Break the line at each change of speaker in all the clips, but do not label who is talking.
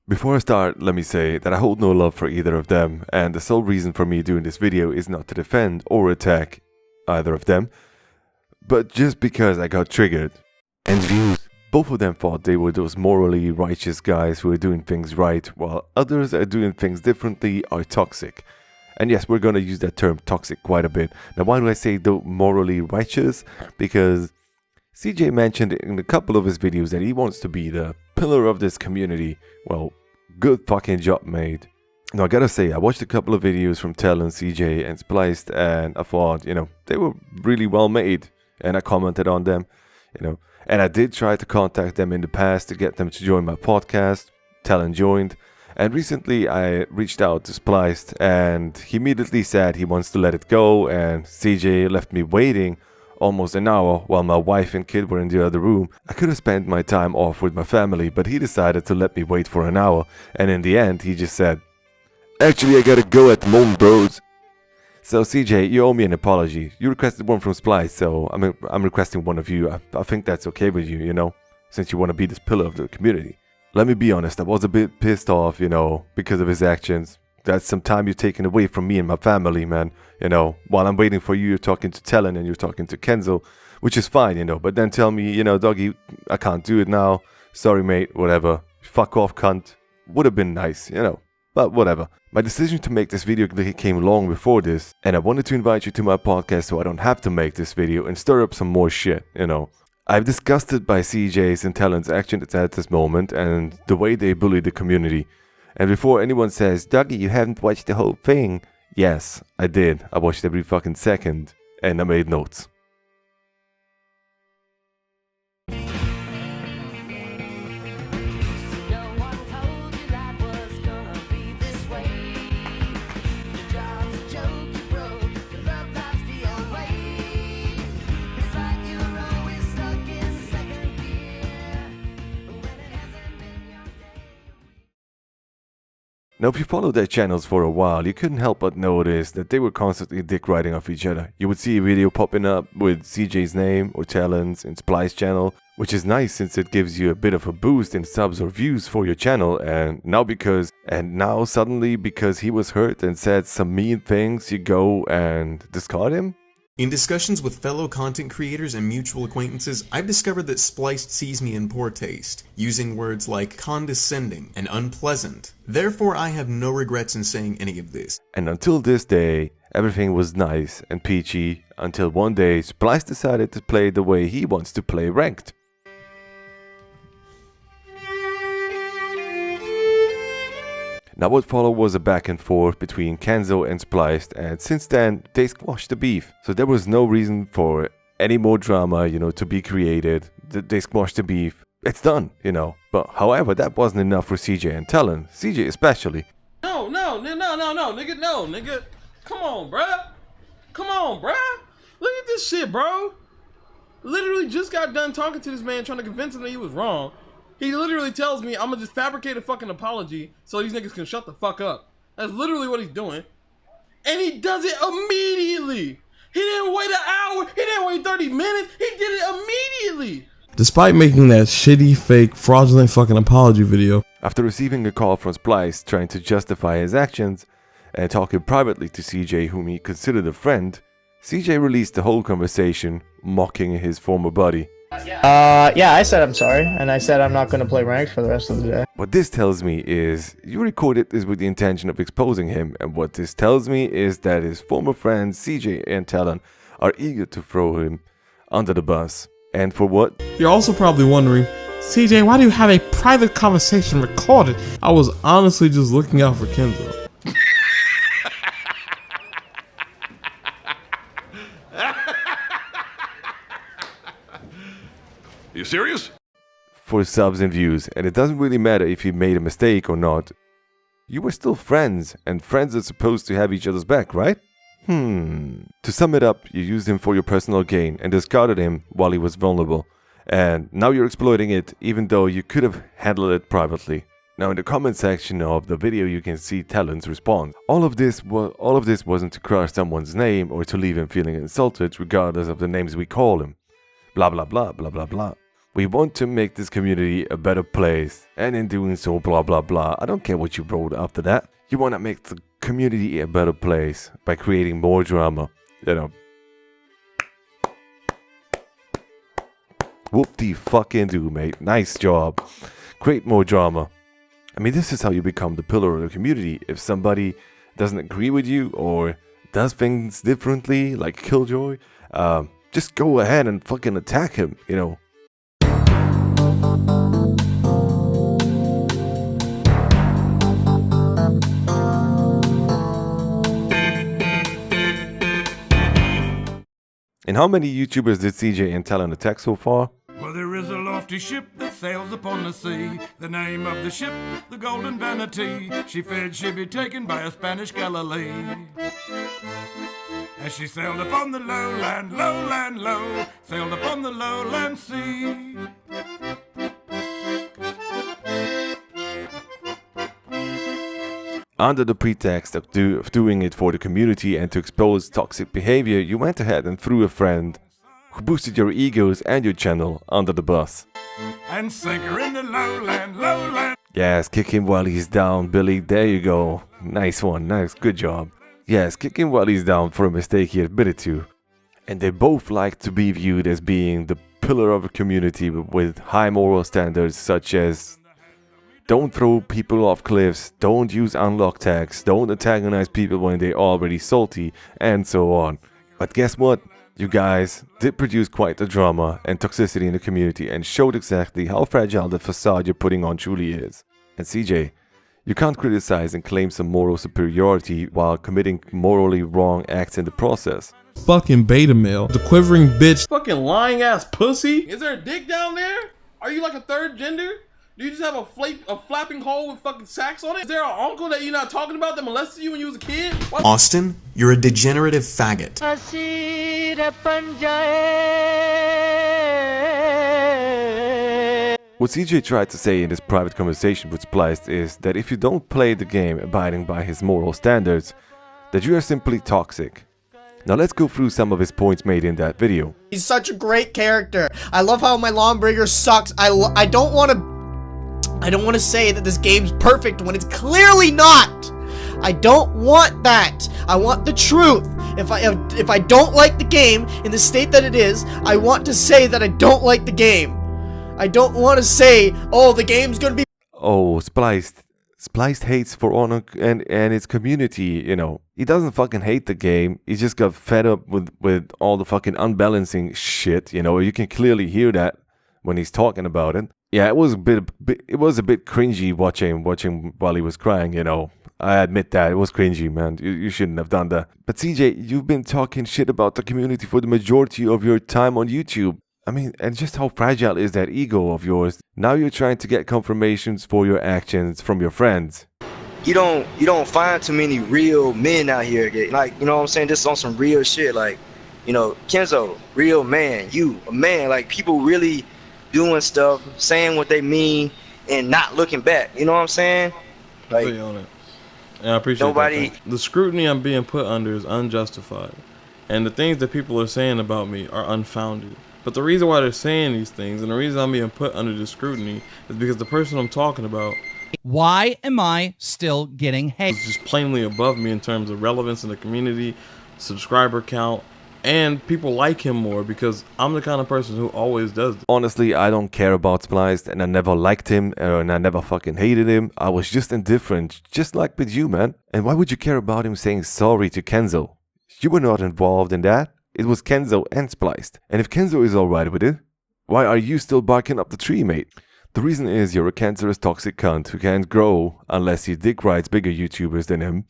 Before I start, let me say that I hold no love for either of them, and the sole reason for me doing this video is not to defend or attack either of them, but just because I got triggered. And views. Both of them thought they were those morally righteous guys who are doing things right, while others are doing things differently are toxic. And yes, we're gonna use that term toxic quite a bit. Now why do I say the morally righteous? Because CJ mentioned in a couple of his videos that he wants to be the pillar of this community. Well, good fucking job, mate. Now I gotta say, I watched a couple of videos from Talon, CJ and Spliced, and I thought, they were really well made, and I commented on them, and I did try to contact them in the past to get them to join my podcast. Talon joined, and recently I reached out to Spliced, and he immediately said he wants to let it go, and CJ left me waiting almost an hour while my wife and kid were in the other room. I could have spent my time off with my family, but he decided to let me wait for an hour, and in the end he just said, "Actually, I gotta go at the moment, bros." So CJ, you owe me an apology. You requested one from Splice, so I'm requesting one of you. I think that's okay with you, since you want to be this pillar of the community. Let me be honest, I was a bit pissed off, because of his actions. That's some time you're taking away from me and my family, man. While I'm waiting for you, you're talking to Talon and you're talking to Kenzo, which is fine, but then tell me, doggy, I can't do it now. Sorry, mate, whatever. Fuck off, cunt. Would have been nice, but whatever. My decision to make this video came long before this, and I wanted to invite you to my podcast so I don't have to make this video and stir up some more shit, I'm disgusted by CJ's and Talon's actions at this moment and the way they bully the community. And before anyone says, "Dougie, you haven't watched the whole thing," yes, I did. I watched every fucking second, and I made notes. Now, if you followed their channels for a while, you couldn't help but notice that they were constantly dick riding off each other. You would see a video popping up with CJ's name or Talon's in Splice channel, which is nice since it gives you a bit of a boost in subs or views for your channel, and now suddenly because he was hurt and said some mean things, you go and discard him?
In discussions with fellow content creators and mutual acquaintances, I've discovered that Spliced sees me in poor taste, using words like condescending and unpleasant. Therefore, I have no regrets in saying any of this.
And until this day, everything was nice and peachy, until one day Spliced decided to play the way he wants to play ranked. Now what followed was a back and forth between Kenzo and Spliced, and since then they squashed the beef. So there was no reason for any more drama, to be created. They squashed the beef. It's done, But however, that wasn't enough for CJ and Talon. CJ especially.
No, nigga. Come on, bruh. Look at this shit, bro. Literally just got done talking to this man, trying to convince him that he was wrong. He literally tells me I'm gonna just fabricate a fucking apology so these niggas can shut the fuck up. That's literally what he's doing. And he does it immediately. He didn't wait an hour. He didn't wait 30 minutes. He did it immediately.
Despite making that shitty, fake, fraudulent fucking apology video.
After receiving a call from Splice trying to justify his actions and talking privately to CJ, whom he considered a friend, CJ released the whole conversation, mocking his former buddy.
Yeah, I said I'm sorry, and I said I'm not going to play ranked for the rest of the day.
What this tells me is, you recorded this with the intention of exposing him, and what this tells me is that his former friends CJ and Talon are eager to throw him under the bus. And for what?
You're also probably wondering, CJ, why do you have a private conversation recorded? I was honestly just looking out for Kenzo.
You serious?
For subs and views, and it doesn't really matter if you made a mistake or not. You were still friends, and friends are supposed to have each other's back, right? To sum it up, you used him for your personal gain and discarded him while he was vulnerable. And now you're exploiting it, even though you could have handled it privately. Now in the comment section of the video you can see Talon's response. All of this wasn't to crush someone's name or to leave him feeling insulted regardless of the names we call him. Blah blah blah blah blah blah. We want to make this community a better place, and in doing so blah blah blah. I don't care what you wrote after that. You want to make the community a better place by creating more drama. You know. Whoop-de-fucking-do, mate. Nice job. Create more drama. I mean, this is how you become the pillar of the community. If somebody doesn't agree with you or does things differently, like Killjoy, just go ahead and fucking attack him, you know. And how many YouTubers did CJ and Talon attack so far?
Well, there is a lofty ship that sails upon the sea. The name of the ship, the Golden Vanity. She feared she'd be taken by a Spanish Galilee. As she sailed upon the lowland, lowland, low, sailed upon the lowland sea.
Under the pretext of doing it for the community and to expose toxic behavior, you went ahead and threw a friend who boosted your egos and your channel under the bus.
And sank her in the lowland, lowland.
Yes, kick him while he's down, Billy. There you go. Nice one. Nice. Good job. Yes, kick him while he's down for a mistake he admitted to. And they both like to be viewed as being the pillar of a community with high moral standards such as don't throw people off cliffs, don't use unlock tags, don't antagonize people when they're already salty, and so on. But guess what? You guys did produce quite the drama and toxicity in the community and showed exactly how fragile the facade you're putting on truly is. And CJ, you can't criticize and claim some moral superiority while committing morally wrong acts in the process.
Fucking beta male, the quivering bitch.
Fucking lying ass pussy. Is there a dick down there? Are you like a third gender? Do you just have a flapping hole with fucking sacks on it? Is there an uncle that you're not talking about that molested you when you was a kid? What?
Austin, you're a degenerative faggot.
What CJ tried to say in this private conversation with Spliced is that if you don't play the game abiding by his moral standards, that you are simply toxic. Now let's go through some of his points made in that video.
He's such a great character. I love how my Lawbringer sucks. I don't want to say that this game's perfect when it's clearly not. I don't want that. I want the truth. If I don't like the game in the state that it is, I want to say that I don't like the game. I don't want to say, oh, the game's gonna be.
Oh, Spliced hates For Honor and its community, you know. He doesn't fucking hate the game. He just got fed up with all the fucking unbalancing shit, you know. You can clearly hear that when he's talking about it. Yeah, it was a bit cringy watching while he was crying, you know. I admit that, it was cringy, man. You shouldn't have done that. But CJ, you've been talking shit about the community for the majority of your time on YouTube. I mean, and just how fragile is that ego of yours? Now you're trying to get confirmations for your actions from your friends.
You don't find too many real men out here, like, you know what I'm saying? This is on some real shit, like, you know, Kenzo, real man, you, a man, like, people really doing stuff, saying what they mean, and not looking back, you know what I'm saying? Like,
on it. And I appreciate
nobody.
That. The scrutiny I'm being put under is unjustified, and the things that people are saying about me are unfounded. But the reason why they're saying these things and the reason I'm being put under this scrutiny is because the person I'm talking about,
why am I still getting hate?
is just plainly above me in terms of relevance in the community, subscriber count, and people like him more because I'm the kind of person who always does this.
Honestly, I don't care about Spliced, and I never liked him, and I never fucking hated him. I was just indifferent, just like with you, man. And why would you care about him saying sorry to Kenzo? You were not involved in that. It was Kenzo and Spliced. And if Kenzo is alright with it, why are you still barking up the tree, mate? The reason is you're a cancerous toxic cunt who can't grow unless he dick rides bigger YouTubers than him,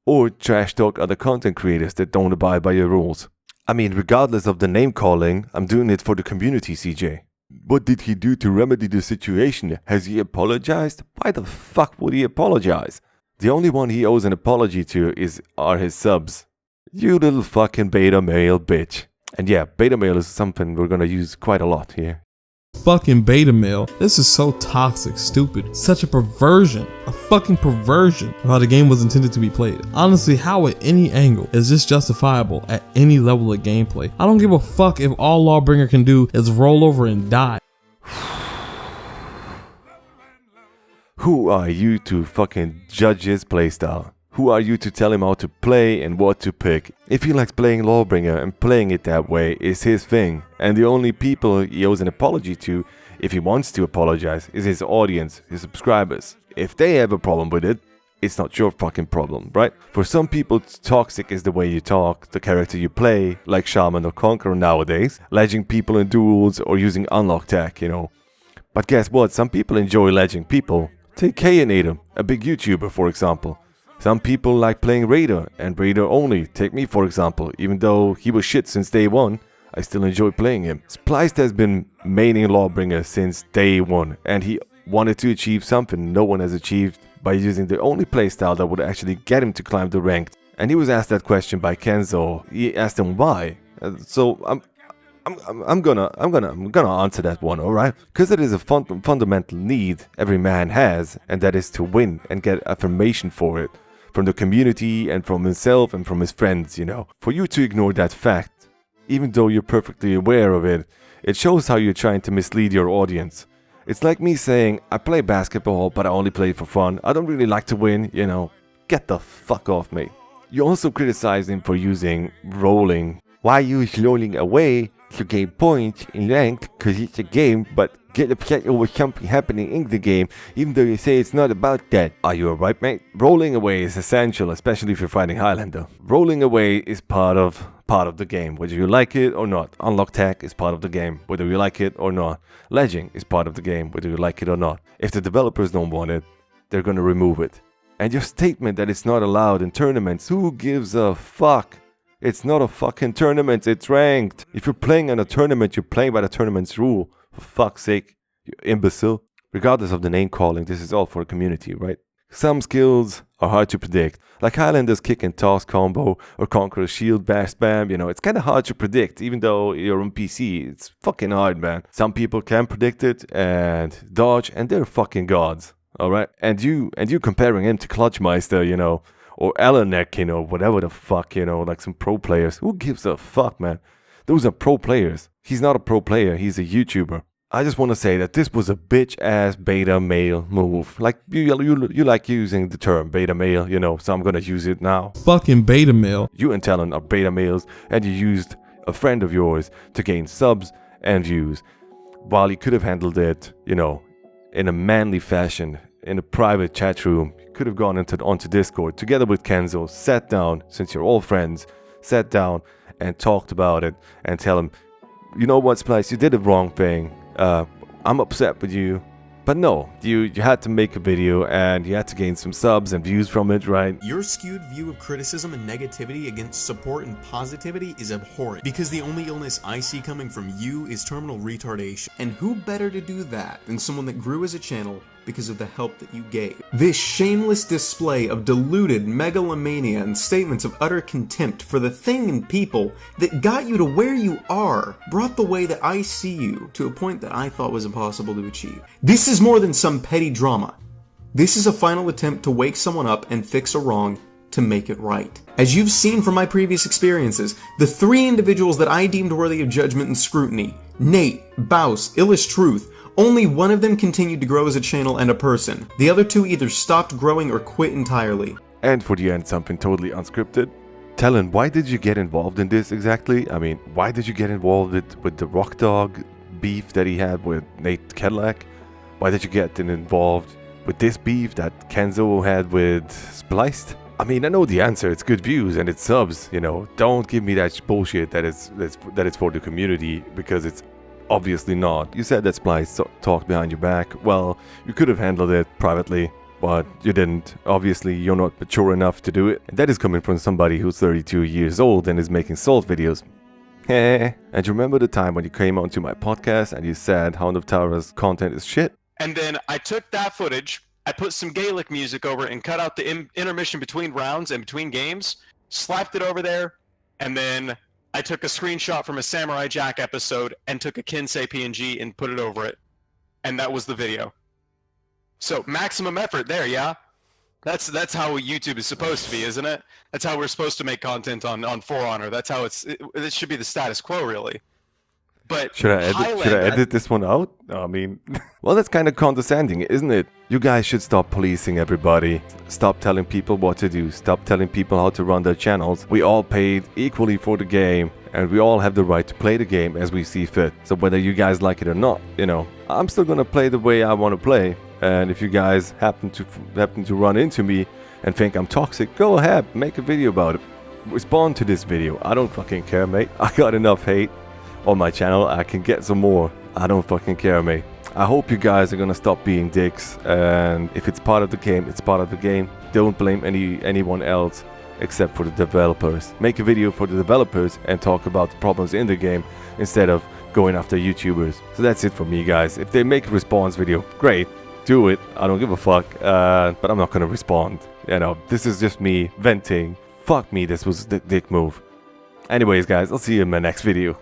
or trash talk other content creators that don't abide by your rules. I mean, regardless of the name calling, I'm doing it for the community, CJ. What did he do to remedy the situation? Has he apologized? Why the fuck would he apologize? The only one he owes an apology to are his subs. You little fucking beta male bitch. And yeah, beta male is something we're gonna use quite a lot here.
Fucking beta male. This is so toxic, stupid. Such a perversion. A fucking perversion of how the game was intended to be played. Honestly, how at any angle is this justifiable at any level of gameplay? I don't give a fuck if all Lawbringer can do is roll over and die.
Who are you to fucking judge his playstyle? Who are you to tell him how to play and what to pick? If he likes playing Lawbringer and playing it that way is his thing, and the only people he owes an apology to, if he wants to apologize, is his audience, his subscribers. If they have a problem with it, it's not your fucking problem, right? For some people, toxic is the way you talk, the character you play, like Shaman or Conqueror nowadays, ledging people in duels or using unlock tech, you know. But guess what? Some people enjoy ledging people. Take Kayanadum, a big YouTuber, for example. Some people like playing Raider and Raider only. Take me, for example. Even though he was shit since day one, I still enjoy playing him. Spliced has been maining Lawbringer since day one, and he wanted to achieve something no one has achieved by using the only playstyle that would actually get him to climb the rank. And he was asked that question by Kenzo. He asked him why. So I'm gonna answer that one, alright? Because it is a fundamental need every man has, and that is to win and get affirmation for it. From the community and from himself and from his friends, you know. For you to ignore that fact, even though you're perfectly aware of it, it shows how you're trying to mislead your audience. It's like me saying, I play basketball, but I only play for fun. I don't really like to win, you know. Get the fuck off me. You also criticize him for using rolling. Why use rolling away to gain points in ranked? Because it's a game, but get upset over something happening in the game, even though you say it's not about that. Are you alright, mate? Rolling away is essential, especially if you're fighting Highlander. Rolling away is part of the game, whether you like it or not. Unlock tech is part of the game, whether you like it or not. Ledging is part of the game, whether you like it or not. If the developers don't want it, they're gonna remove it. And your statement that it's not allowed in tournaments, who gives a fuck? It's not a fucking tournament, it's ranked. If you're playing in a tournament, you're playing by the tournament's rule. For fuck's sake, you imbecile. Regardless of the name calling, this is all for a community, right? Some skills are hard to predict. Like Highlander's kick and toss combo or Conqueror's shield bash spam, you know, it's kinda hard to predict. Even though you're on PC, it's fucking hard, man. Some people can predict it and dodge, and they're fucking gods, alright? And you comparing him to Clutchmeister, you know, or Elenek, you know, whatever the fuck, you know, like some pro players. Who gives a fuck, man? Those are pro players. He's not a pro player, he's a YouTuber. I just want to say that this was a bitch-ass beta male move. Like, you like using the term beta male, you know, so I'm gonna use it now.
Fucking beta male.
You and Talon are beta males, and you used a friend of yours to gain subs and views, while you could have handled it, you know, in a manly fashion, in a private chat room. Could have gone onto Discord together with Kenzo, sat down, since you're all friends, sat down and talked about it and tell him, you know what, Splice, you did the wrong thing. I'm upset with you. But no, you had to make a video and you had to gain some subs and views from it, right?
Your skewed view of criticism and negativity against support and positivity is abhorrent, because the only illness I see coming from you is terminal retardation. And who better to do that than someone that grew as a channel because of the help that you gave? This shameless display of deluded megalomania and statements of utter contempt for the thing and people that got you to where you are brought the way that I see you to a point that I thought was impossible to achieve. This is more than some petty drama. This is a final attempt to wake someone up and fix a wrong to make it right. As you've seen from my previous experiences, the three individuals that I deemed worthy of judgment and scrutiny, Nate, Baus, Illish Truth, only one of them continued to grow as a channel and a person. The other two either stopped growing or quit entirely.
And for the end, something totally unscripted. Talon, why did you get involved in this exactly? I mean, why did you get involved with the Rock Dog beef that he had with Nate Cadillac? Why did you get involved with this beef that Kenzo had with Spliced? I mean, I know the answer. It's good views and it's subs, you know. Don't give me that bullshit that it's for the community, because it's obviously not. You said that Spliced talked behind your back. Well, you could have handled it privately, but you didn't. Obviously, you're not mature enough to do it. And that is coming from somebody who's 32 years old and is making salt videos. And you remember the time when you came onto my podcast and you said Hound of Tara's content is shit?
And then I took that footage, I put some Gaelic music over it and cut out the intermission between rounds and between games, slapped it over there, and then I took a screenshot from a Samurai Jack episode and took a Kinsei PNG and put it over it. And that was the video. So maximum effort there, yeah? That's how YouTube is supposed to be, isn't it? That's how we're supposed to make content on For Honor. That's how it should be the status quo, really. But
should I edit this one out? I mean, well, that's kind of condescending, isn't it? You guys should stop policing everybody. Stop telling people what to do. Stop telling people how to run their channels. We all paid equally for the game, and we all have the right to play the game as we see fit. So whether you guys like it or not, you know, I'm still gonna play the way I want to play. And if you guys happen to run into me and think I'm toxic, go ahead, make a video about it. Respond to this video. I don't fucking care, mate. I got enough hate on my channel. I can get some more. I don't fucking care, mate. I hope you guys are gonna stop being dicks, and if it's part of the game, it's part of the game. Don't blame anyone else except for the developers. Make a video for the developers and talk about the problems in the game instead of going after YouTubers. So that's it for me, guys. If they make a response video, great, do it. I don't give a fuck, but I'm not gonna respond. You know, this is just me venting. Fuck me, this was the dick move. Anyways, guys, I'll see you in my next video.